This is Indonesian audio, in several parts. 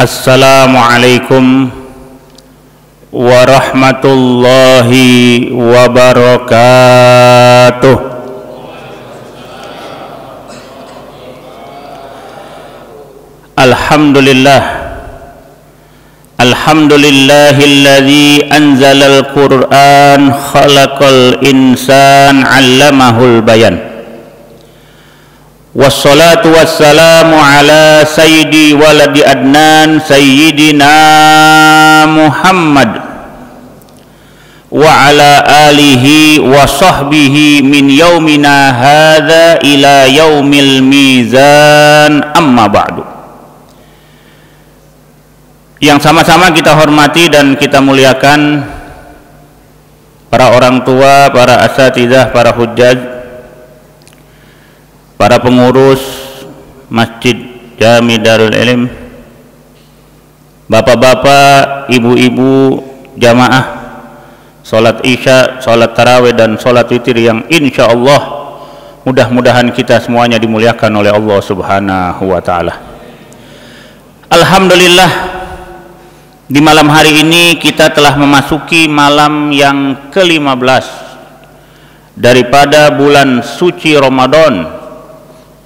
Assalamualaikum warahmatullahi wabarakatuh. Alhamdulillahilladzi anzalal Qur'an khalaqal insan 'allamahul bayan. Wassalatu wassalamu ala sayyidi waladi adnan sayyidina Muhammad wa ala alihi wa sahbihi min yaumina hadza ila yaumil mizan, amma ba'du. Yang sama-sama kita hormati dan kita muliakan para orang tua, para asatidzah, para hujjaj, para pengurus Masjid Jami Darul Ilm, bapak-bapak, ibu-ibu, jamaah sholat isya, sholat tarawih dan sholat witir yang insya Allah mudah-mudahan kita semuanya dimuliakan oleh Allah Subhanahu wa ta'ala. Alhamdulillah, di malam hari ini kita telah memasuki malam yang ke-15 daripada bulan suci Ramadan,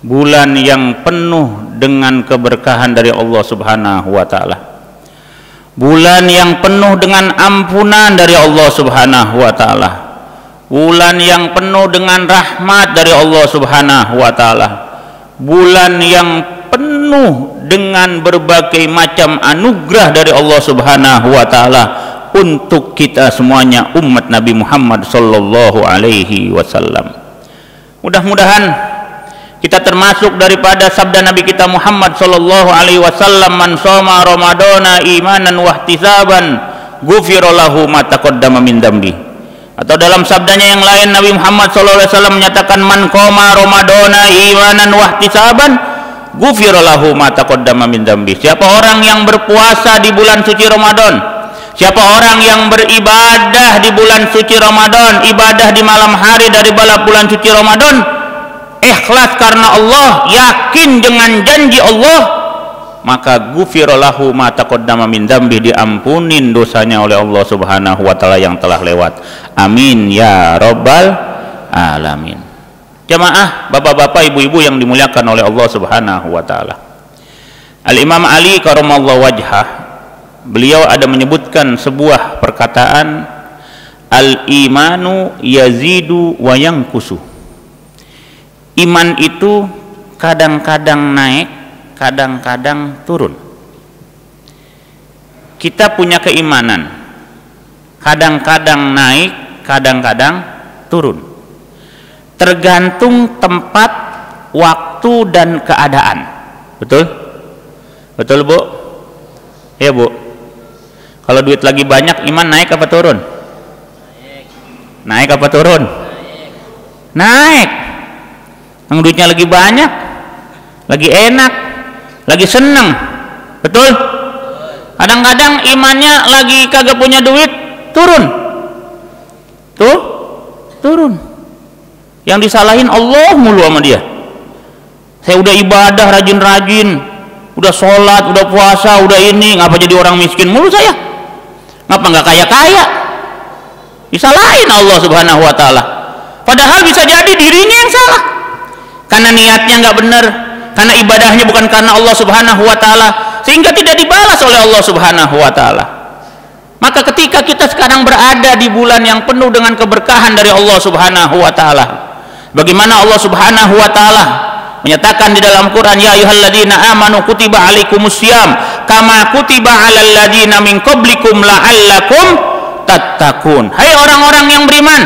bulan yang penuh dengan keberkahan dari Allah Subhanahu wa ta'ala, bulan yang penuh dengan ampunan dari Allah Subhanahu wa ta'ala, bulan yang penuh dengan rahmat dari Allah Subhanahu wa ta'ala, bulan yang penuh dengan berbagai macam anugerah dari Allah Subhanahu wa ta'ala untuk kita semuanya umat Nabi Muhammad sallallahu alaihi wasallam. Mudah-mudahan kita termasuk daripada sabda Nabi kita Muhammad sallallahu alaihi wasallam, man shoma ramadana imanan wa ihtisaban ghufira lahu ma taqaddama min dambi. Atau dalam sabdanya yang lain Nabi Muhammad sallallahu alaihi wasallam menyatakan, man qoma ramadana imanan wa ihtisaban ghufira lahu ma taqaddama min dambi. Siapa orang yang berpuasa di bulan suci Ramadan, siapa orang yang beribadah di bulan suci Ramadan, ibadah di malam hari dari bulan suci Ramadan, ikhlas karena Allah, yakin dengan janji Allah, maka ghufira lahu ma taqaddama min dambi, diampunin dosanya oleh Allah Subhanahu wa ta'ala yang telah lewat. Amin ya rabbal alamin. Jamaah, bapak-bapak, ibu-ibu yang dimuliakan oleh Allah Subhanahu wa ta'ala. Al-Imam Ali karamallahu wajhah, beliau ada menyebutkan sebuah perkataan, al-imanu yazidu wa yanqusu. Iman itu kadang-kadang naik, kadang-kadang turun. Kita punya keimanan, kadang-kadang naik, kadang-kadang turun. Tergantung tempat, waktu, dan keadaan. Betul? Betul, Bu? Ya, Bu. Kalau duit lagi banyak, iman naik apa turun? Naik apa turun? Naik. Yang duitnya lagi banyak, lagi enak, lagi seneng. Betul? Kadang-kadang imannya lagi kagak punya duit, turun. Tuh, turun. Yang disalahin Allah mulu sama dia. Saya udah ibadah rajin-rajin, udah sholat, udah puasa, udah ini, ngapa jadi orang miskin mulu saya? Ngapa nggak kaya-kaya? Disalahin Allah Subhanahu wa ta'ala. Padahal bisa jadi dirinya yang salah, karena niatnya nggak benar, karena ibadahnya bukan karena Allah Subhanahu wa ta'ala, sehingga tidak dibalas oleh Allah Subhanahu wa ta'ala. Maka ketika kita sekarang berada di bulan yang penuh dengan keberkahan dari Allah Subhanahu wa ta'ala, bagaimana Allah Subhanahu wa ta'ala menyatakan di dalam Quran, ya ayyuhalladzina amanu kutiba alaikumussyam kama kutiba alal ladzina min qablikum la'allakum tattaqun. Hai orang-orang yang beriman,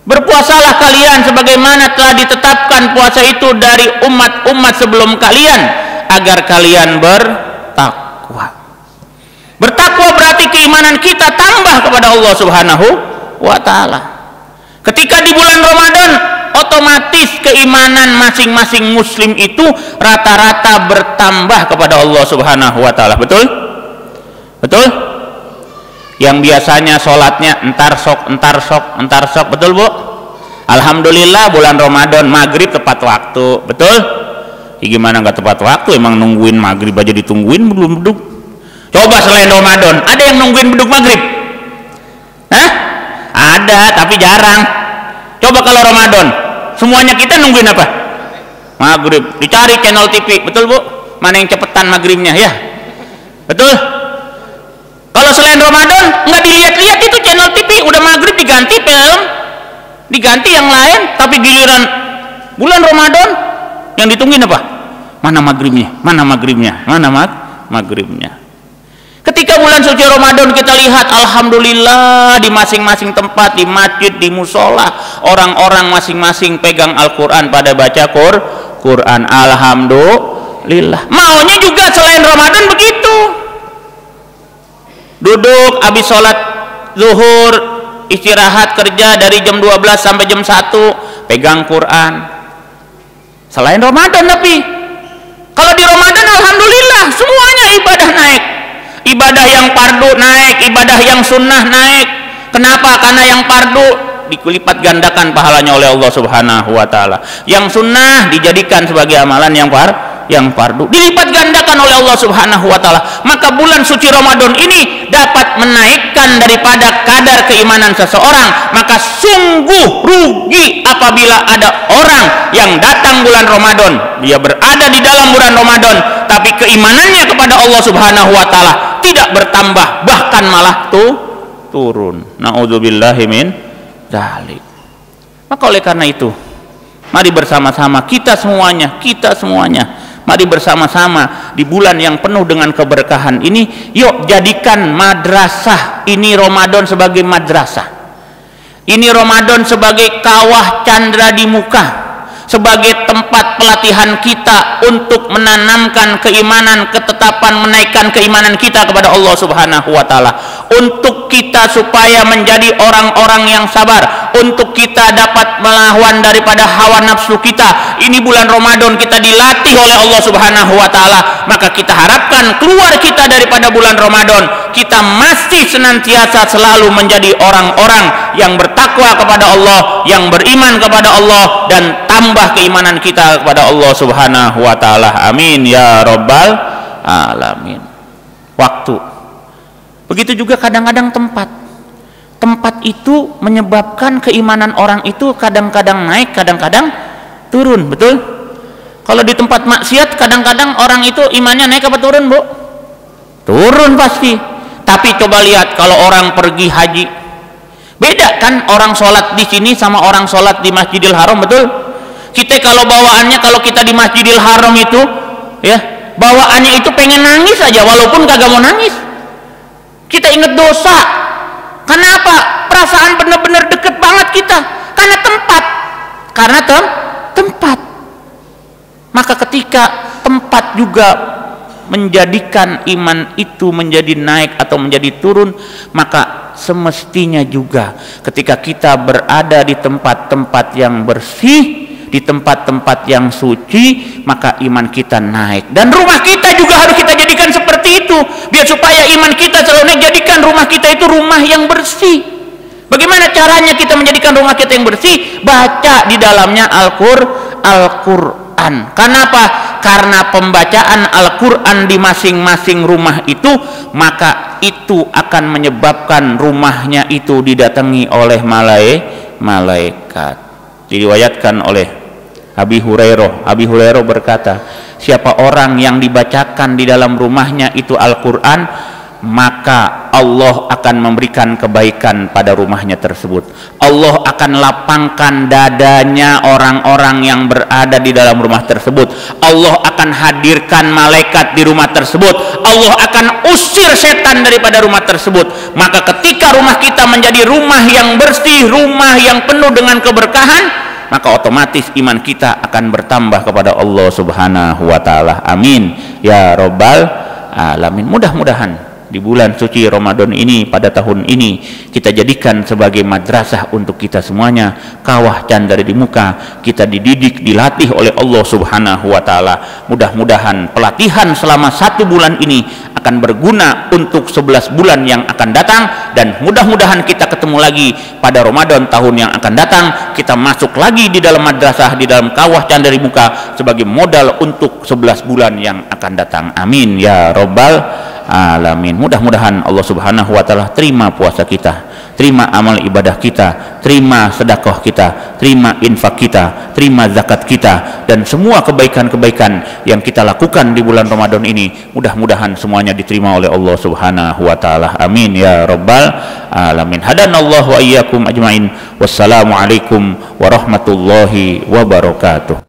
berpuasalah kalian sebagaimana telah ditetapkan puasa itu dari umat-umat sebelum kalian, agar kalian bertakwa. Bertakwa berarti keimanan kita tambah kepada Allah Subhanahu wa ta'ala. Ketika di bulan Ramadan, otomatis keimanan masing-masing muslim itu rata-rata bertambah kepada Allah Subhanahu wa ta'ala. Betul? Betul? Yang biasanya sholatnya entar sok, betul, Bu? Alhamdulillah bulan Ramadan maghrib tepat waktu, betul? Gimana nggak tepat waktu? Emang nungguin maghrib aja ditungguin belum beduk? Coba selain Ramadan, ada yang nungguin beduk maghrib? Hah? Ada, tapi jarang. Coba kalau Ramadan, semuanya kita nungguin apa? Maghrib. Dicari channel TV, betul Bu? Mana yang cepetan maghribnya ya? Betul? Kalau selain Ramadan nggak dilihat-lihat itu channel TV, udah maghrib diganti film, diganti yang lain, tapi giliran bulan Ramadan yang ditungguin apa? Mana maghribnya? Mana maghribnya? Mana maghribnya? Ketika bulan suci Ramadan kita lihat, alhamdulillah di masing-masing tempat, di masjid, di musola, orang-orang masing-masing pegang Al-Quran pada baca Quran. Alhamdulillah. Maunya juga selain Ramadan begitu. Duduk habis sholat zuhur, istirahat kerja dari jam 12 sampai jam 1, pegang Quran. Selain Ramadan, tapi kalau di Ramadan alhamdulillah semuanya ibadah naik. Ibadah yang fardu naik, ibadah yang sunnah naik. Kenapa? Karena yang fardu dilipat gandakan pahalanya oleh Allah Subhanahu wa taala. Yang sunnah dijadikan sebagai amalan yang fardu dilipat gandakan oleh Allah Subhanahu wa taala. Maka bulan suci Ramadan ini dapat menaikkan daripada kadar keimanan seseorang. Maka sungguh rugi apabila ada orang yang datang bulan Ramadan, dia berada di dalam bulan Ramadan, tapi keimanannya kepada Allah Subhanahu wa taala tidak bertambah, bahkan malah turun. Nauzubillahi min dzalik. Maka oleh karena itu, mari bersama-sama kita semuanya, mari bersama-sama di bulan yang penuh dengan keberkahan ini, yuk jadikan madrasah ini Ramadan sebagai madrasah. Ini Ramadan sebagai kawah candra di muka, sebagai tempat pelatihan kita untuk menanamkan keimanan, ketetapan, menaikkan keimanan kita kepada Allah Subhanahu wa taala, untuk kita supaya menjadi orang-orang yang sabar, untuk kita dapat melawan daripada hawa nafsu kita. Ini bulan Ramadan kita dilatih oleh Allah Subhanahu wa taala, maka kita harapkan keluar kita daripada bulan Ramadan kita masih senantiasa selalu menjadi orang-orang yang bertakwa kepada Allah, yang beriman kepada Allah, dan tambah keimanan kita kepada Allah Subhanahu wa taala. Amin ya rabbal alamin. Waktu. Begitu juga kadang-kadang tempat itu menyebabkan keimanan orang itu kadang-kadang naik, kadang-kadang turun. Betul? Kalau di tempat maksiat kadang-kadang orang itu imannya naik apa turun, Bu? Turun pasti. Tapi coba lihat kalau orang pergi haji, beda kan orang sholat di sini sama orang sholat di Masjidil Haram. Betul? Kita kalau bawaannya, kalau kita di Masjidil Haram itu ya, bawaannya itu pengen nangis aja walaupun kagak mau nangis. Kita ingat dosa. Kenapa? Perasaan benar-benar deket banget kita karena tempat. Maka ketika tempat juga menjadikan iman itu menjadi naik atau menjadi turun, maka semestinya juga ketika kita berada di tempat-tempat yang bersih, di tempat-tempat yang suci, maka iman kita naik. Dan rumah kita juga harus kita jadikan seperti itu, biar supaya iman kita selalu naik. Jadikan rumah kita itu rumah yang bersih. Bagaimana caranya kita menjadikan rumah kita yang bersih? Baca di dalamnya Al-Quran. Kenapa? Karena pembacaan Al-Quran di masing-masing rumah itu, maka itu akan menyebabkan rumahnya itu didatangi oleh malaikat. Diriwayatkan oleh Abi Hurairah berkata, siapa orang yang dibacakan di dalam rumahnya itu Al-Quran, maka Allah akan memberikan kebaikan pada rumahnya tersebut. Allah akan lapangkan dadanya orang-orang yang berada di dalam rumah tersebut. Allah akan hadirkan malaikat di rumah tersebut. Allah akan usir setan daripada rumah tersebut. Maka ketika rumah kita menjadi rumah yang bersih, rumah yang penuh dengan keberkahan, maka otomatis iman kita akan bertambah kepada Allah Subhanahu wa taala. Amin ya rabbal alamin. Mudah-mudahan di bulan suci Ramadan ini, pada tahun ini, kita jadikan sebagai madrasah untuk kita semuanya, kawah candra di muka. Kita dididik, dilatih oleh Allah Subhanahu wa taala. Mudah-mudahan pelatihan selama 1 bulan ini akan akan berguna untuk 11 bulan yang akan datang, dan mudah-mudahan kita ketemu lagi pada Ramadan tahun yang akan datang, kita masuk lagi di dalam madrasah, di dalam kawah Candari Muka sebagai modal untuk 11 bulan yang akan datang. Amin ya rabbal alamin. Mudah-mudahan Allah Subhanahu wa taala terima puasa kita, terima amal ibadah kita, terima sedekah kita, terima infak kita, terima zakat kita, dan semua kebaikan-kebaikan yang kita lakukan di bulan Ramadan ini, mudah-mudahan semuanya diterima oleh Allah Subhanahu wa taala. Amin ya rabbal alamin. Hadanallahu wa iyyakum ajmain. Wassalamualaikum warahmatullahi wabarakatuh.